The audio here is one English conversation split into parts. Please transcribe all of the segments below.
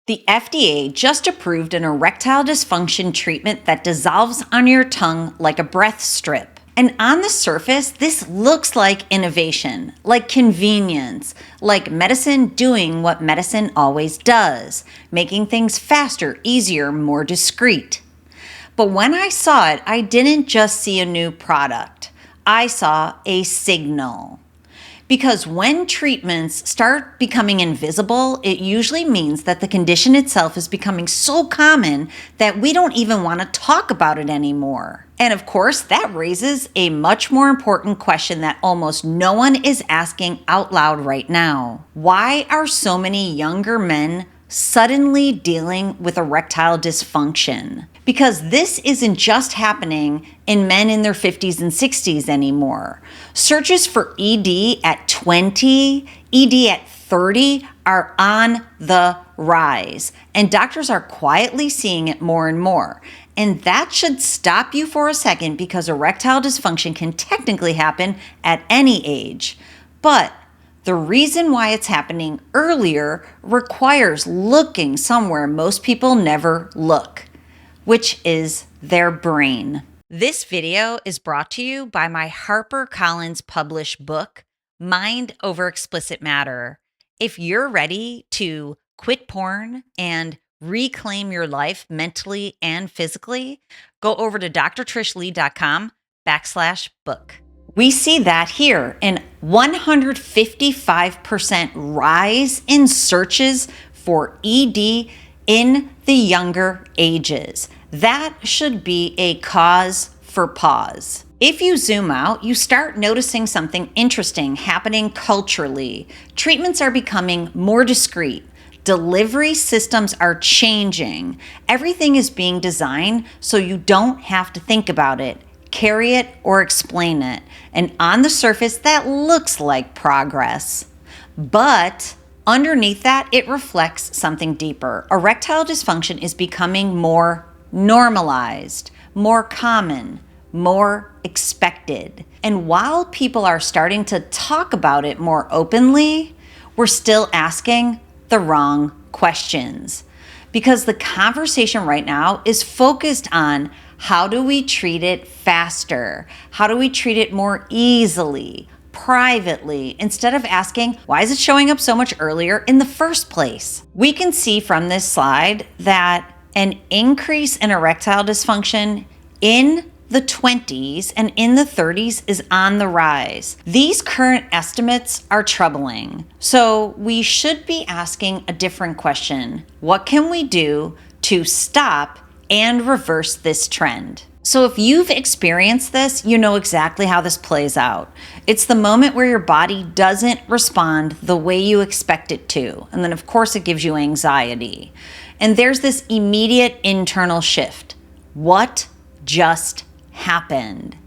The FDA just approved an erectile dysfunction treatment that dissolves on your tongue like a breath strip. And on the surface, this looks like innovation, like convenience, like medicine doing what medicine always does, making things faster, easier, more discreet. But when I saw it, I didn't just see a new product. I saw a signal. Because when treatments start becoming invisible, it usually means that the condition itself is becoming so common that we don't even want to talk about it anymore. And of course, that raises a much more important question that almost no one is asking out loud right now. Why are so many younger men suddenly dealing with erectile dysfunction? Because this isn't just happening in men in their 50s and 60s anymore. Searches for ED at 20, ED at 30 are on the rise, and doctors are quietly seeing it more and more. And that should stop you for a second, because erectile dysfunction can technically happen at any age. But the reason why it's happening earlier requires looking somewhere most people never look, which is their brain. This video is brought to you by my HarperCollins published book, Mind Over Explicit Matter. If you're ready to quit porn and reclaim your life mentally and physically, go over to drtrishleigh.com/book. We see that here in 155% rise in searches for ED in the younger ages. That should be a cause for pause. If you zoom out, you start noticing something interesting happening culturally. Treatments are becoming more discreet. Delivery systems are changing. Everything is being designed so you don't have to think about it, carry it, or explain it. And on the surface, that looks like progress. But underneath that, it reflects something deeper. Erectile dysfunction is becoming more normalized, more common, more expected. And while people are starting to talk about it more openly, we're still asking the wrong questions. Because the conversation right now is focused on how do we treat it faster? How do we treat it more easily, privately, instead of asking, why is it showing up so much earlier in the first place? We can see from this slide that an increase in erectile dysfunction in the 20s and in the 30s is on the rise. These current estimates are troubling. So we should be asking a different question. What can we do to stop and reverse this trend? So if you've experienced this, you know exactly how this plays out. It's the moment where your body doesn't respond the way you expect it to. And then of course it gives you anxiety. And there's this immediate internal shift. What just happened?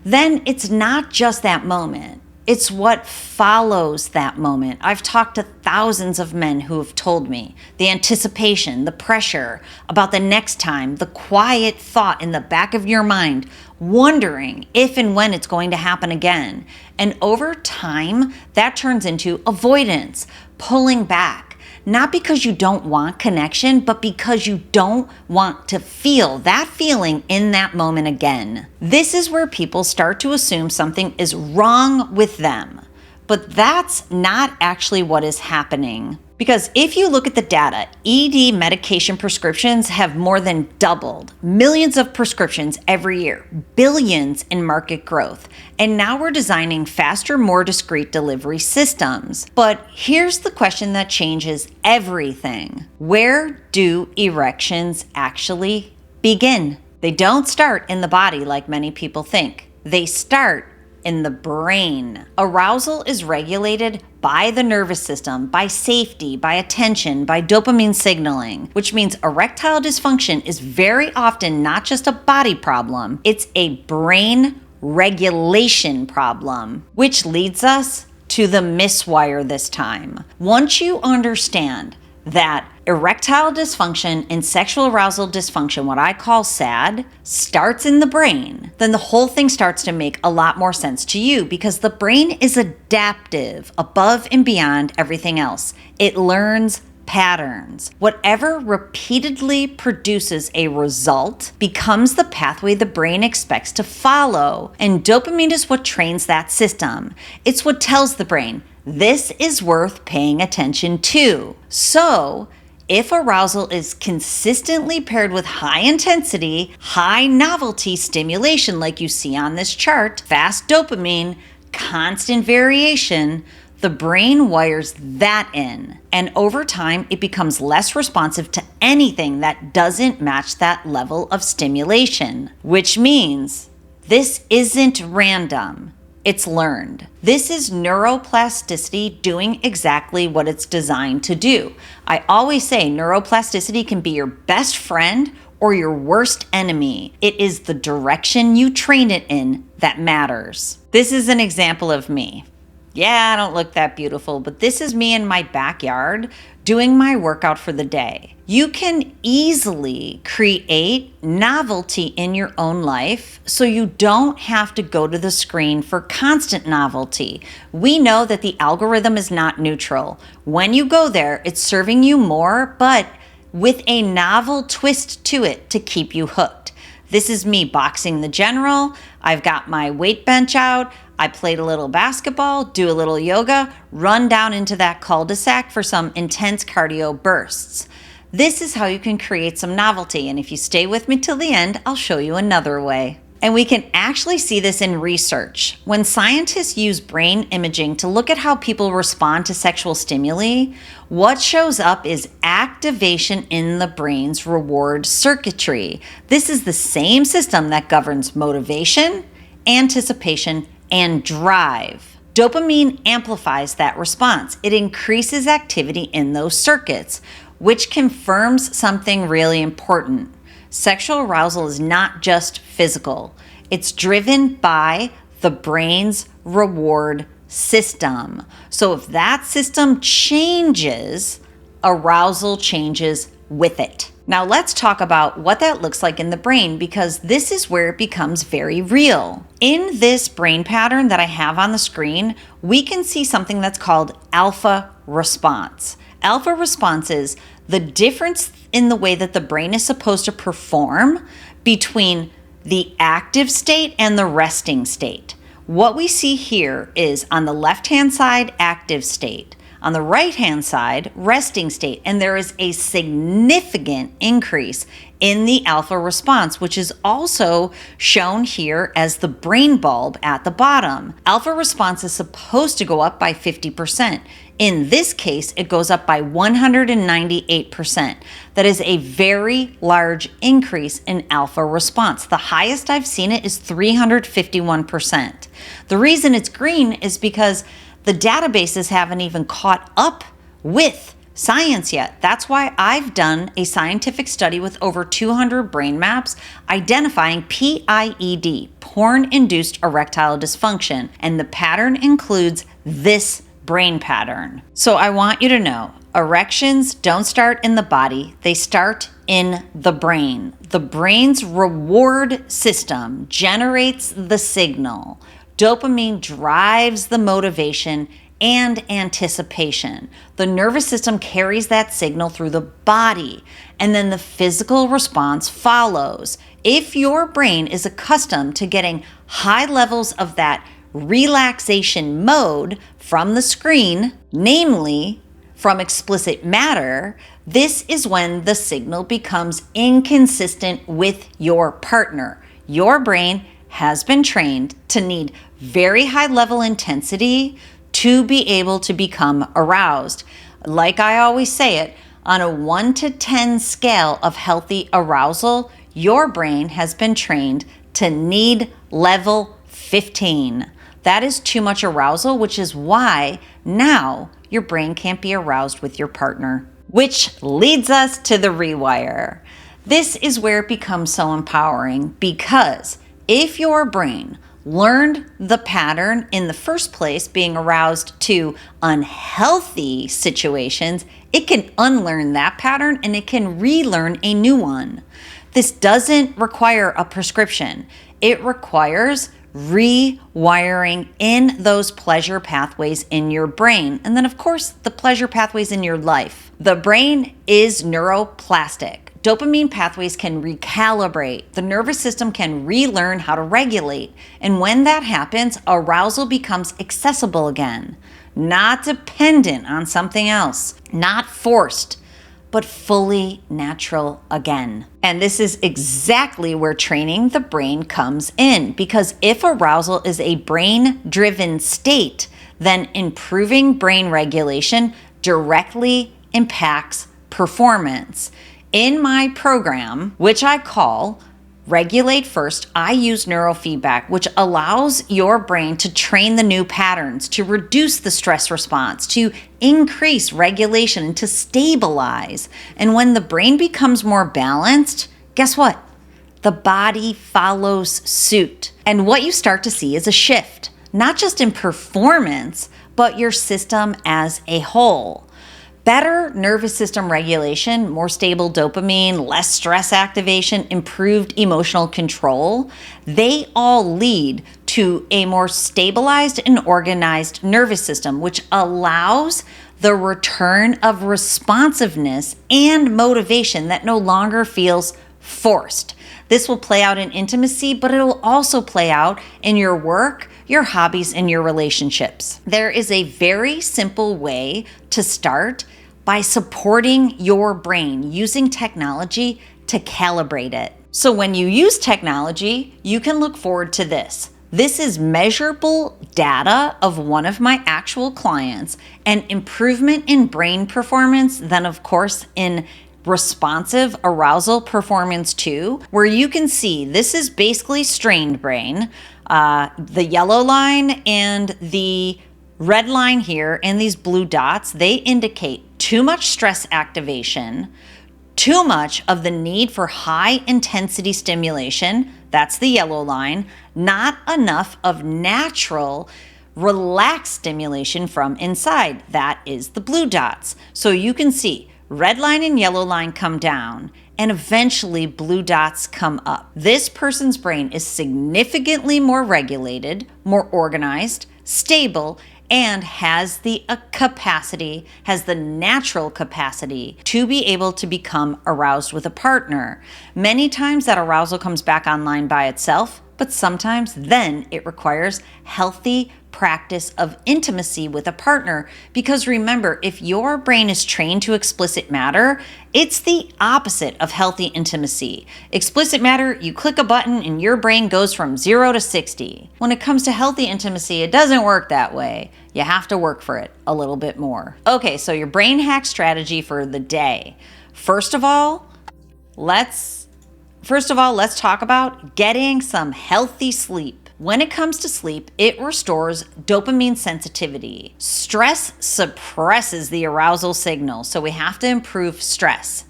Then it's not just that moment. It's what follows that moment. I've talked to thousands of men who have told me the anticipation, the pressure about the next time, the quiet thought in the back of your mind, wondering if and when it's going to happen again. And over time, that turns into avoidance, pulling back. Not because you don't want connection, but because you don't want to feel that feeling in that moment again. This is where people start to assume something is wrong with them. But that's not actually what is happening. Because if you look at the data, ED medication prescriptions have more than doubled. Millions of prescriptions every year, billions in market growth. And now we're designing faster, more discreet delivery systems. But here's the question that changes everything. Where do erections actually begin? They don't start in the body like many people think. They start in the brain. Arousal is regulated by the nervous system, by safety, by attention, by dopamine signaling, which means erectile dysfunction is very often not just a body problem, it's a brain regulation problem, which leads us to the miswire this time. Once you understand that erectile dysfunction and sexual arousal dysfunction, what I call SAD, starts in the brain, then the whole thing starts to make a lot more sense to you, because the brain is adaptive above and beyond everything else. It learns patterns. Whatever repeatedly produces a result becomes the pathway the brain expects to follow. And dopamine is what trains that system. It's what tells the brain, this is worth paying attention to. So, if arousal is consistently paired with high intensity, high novelty stimulation like you see on this chart, fast dopamine, constant variation, the brain wires that in. And over time, it becomes less responsive to anything that doesn't match that level of stimulation, which means this isn't random. It's learned. This is neuroplasticity doing exactly what it's designed to do. I always say neuroplasticity can be your best friend or your worst enemy. It is the direction you train it in that matters. This is an example of me. Yeah, I don't look that beautiful, but this is me in my backyard doing my workout for the day. You can easily create novelty in your own life so you don't have to go to the screen for constant novelty. We know that the algorithm is not neutral. When you go there, it's serving you more, but with a novel twist to it to keep you hooked. This is me boxing the general. I've got my weight bench out. I played a little basketball, do a little yoga, run down into that cul-de-sac for some intense cardio bursts. This is how you can create some novelty, and if you stay with me till the end, I'll show you another way. And we can actually see this in research. When scientists use brain imaging to look at how people respond to sexual stimuli, what shows up is activation in the brain's reward circuitry. This is the same system that governs motivation, anticipation, and drive. Dopamine amplifies that response. It increases activity in those circuits, which confirms something really important. Sexual arousal is not just physical. It's driven by the brain's reward system. So if that system changes, arousal changes with it. Now let's talk about what that looks like in the brain, because this is where it becomes very real. In this brain pattern that I have on the screen, we can see something that's called alpha response. Alpha response is the difference in the way that the brain is supposed to perform between the active state and the resting state. What we see here is on the left-hand side, active state. On the right-hand side, resting state, and there is a significant increase in the alpha response, which is also shown here as the brain bulb at the bottom. Alpha response is supposed to go up by 50%. In this case, it goes up by 198%. That is a very large increase in alpha response. The highest I've seen it is 351%. The reason it's green is because the databases haven't even caught up with science yet. That's why I've done a scientific study with over 200 brain maps identifying PIED, porn-induced erectile dysfunction, and the pattern includes this brain pattern. So I want you to know, erections don't start in the body, they start in the brain. The brain's reward system generates the signal. Dopamine drives the motivation and anticipation. The nervous system carries that signal through the body, and then the physical response follows. If your brain is accustomed to getting high levels of that relaxation mode from the screen, namely from explicit matter, this is when the signal becomes inconsistent with your partner. Your brain has been trained to need very high level intensity to be able to become aroused. Like I always say it, on a 1 to 10 scale of healthy arousal, your brain has been trained to need level 15. That is too much arousal, which is why now your brain can't be aroused with your partner. Which leads us to the rewire. This is where it becomes so empowering, because if your brain learned the pattern in the first place, being aroused to unhealthy situations, it can unlearn that pattern and it can relearn a new one. This doesn't require a prescription. It requires rewiring in those pleasure pathways in your brain. And then, of course, the pleasure pathways in your life. The brain is neuroplastic. Dopamine pathways can recalibrate. The nervous system can relearn how to regulate. And when that happens, arousal becomes accessible again, not dependent on something else, not forced, but fully natural again. And this is exactly where training the brain comes in, because if arousal is a brain-driven state, then improving brain regulation directly impacts performance. In my program, which I call Regulate First, I use neurofeedback, which allows your brain to train the new patterns, to reduce the stress response, to increase regulation, and to stabilize. And when the brain becomes more balanced, guess what? The body follows suit. And what you start to see is a shift, not just in performance, but your system as a whole. Better nervous system regulation, more stable dopamine, less stress activation, improved emotional control, they all lead to a more stabilized and organized nervous system, which allows the return of responsiveness and motivation that no longer feels forced. This will play out in intimacy, but it'll also play out in your work, your hobbies, and your relationships. There is a very simple way to start by supporting your brain using technology to calibrate it. So when you use technology, you can look forward to this. This is measurable data of one of my actual clients, and improvement in brain performance, then of course in responsive arousal performance too, where you can see this is basically strained brain. The yellow line and the red line here and these blue dots, they indicate too much stress activation, too much of the need for high intensity stimulation, that's the yellow line, not enough of natural relaxed stimulation from inside, that is the blue dots. So you can see red line and yellow line come down, and eventually blue dots come up. This person's brain is significantly more regulated, more organized, stable, and has the capacity, has the natural capacity to be able to become aroused with a partner. Many times that arousal comes back online by itself, but sometimes then it requires healthy practice of intimacy with a partner. Because remember, if your brain is trained to explicit matter, it's the opposite of healthy intimacy. Explicit matter, you click a button and your brain goes from 0 to 60. When it comes to healthy intimacy, it doesn't work that way. You have to work for it a little bit more. Okay, so your brain hack strategy for the day. First of all, let's talk about getting some healthy sleep. When it comes to sleep, it restores dopamine sensitivity. Stress suppresses the arousal signal, so we have to improve stress.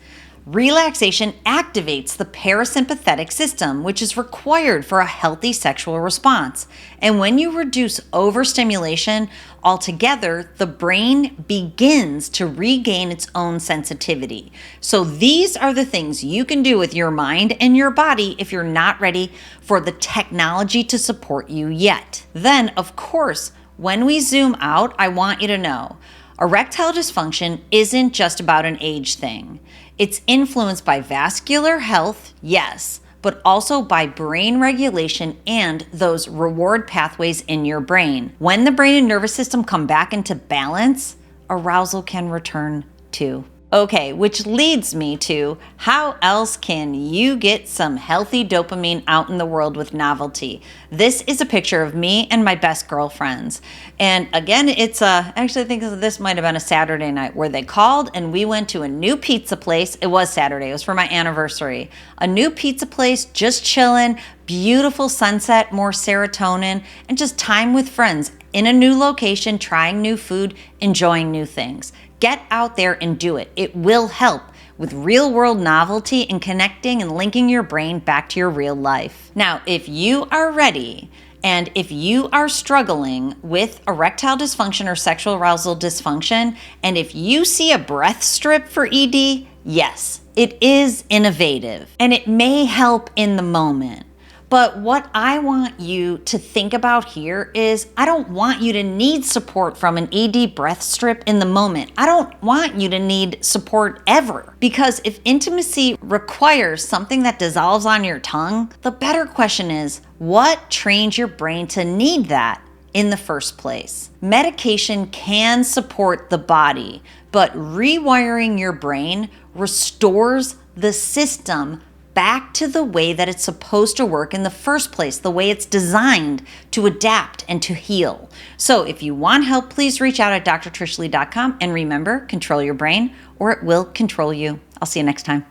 Relaxation activates the parasympathetic system, which is required for a healthy sexual response. And when you reduce overstimulation altogether, the brain begins to regain its own sensitivity. So these are the things you can do with your mind and your body if you're not ready for the technology to support you yet. Then, of course, when we zoom out, I want you to know erectile dysfunction isn't just about an age thing. It's influenced by vascular health, yes, but also by brain regulation and those reward pathways in your brain. When the brain and nervous system come back into balance, arousal can return too. Okay, which leads me to how else can you get some healthy dopamine out in the world with novelty? This is a picture of me and my best girlfriends. And again, actually I think this might have been a Saturday night where they called and we went to a new pizza place. It was Saturday, it was for my anniversary. A new pizza place, just chilling, beautiful sunset, more serotonin, and just time with friends in a new location, trying new food, enjoying new things. Get out there and do it. It will help with real world novelty and connecting and linking your brain back to your real life. Now, if you are ready and if you are struggling with erectile dysfunction or sexual arousal dysfunction, and if you see a breath strip for ED, yes, it is innovative and it may help in the moment. But what I want you to think about here is I don't want you to need support from an ED breath strip in the moment. I don't want you to need support ever. Because if intimacy requires something that dissolves on your tongue, the better question is, what trains your brain to need that in the first place? Medication can support the body, but rewiring your brain restores the system back to the way that it's supposed to work in the first place, the way it's designed to adapt and to heal. So if you want help, please reach out at drtrishleigh.com, and remember, control your brain or it will control you. I'll see you next time.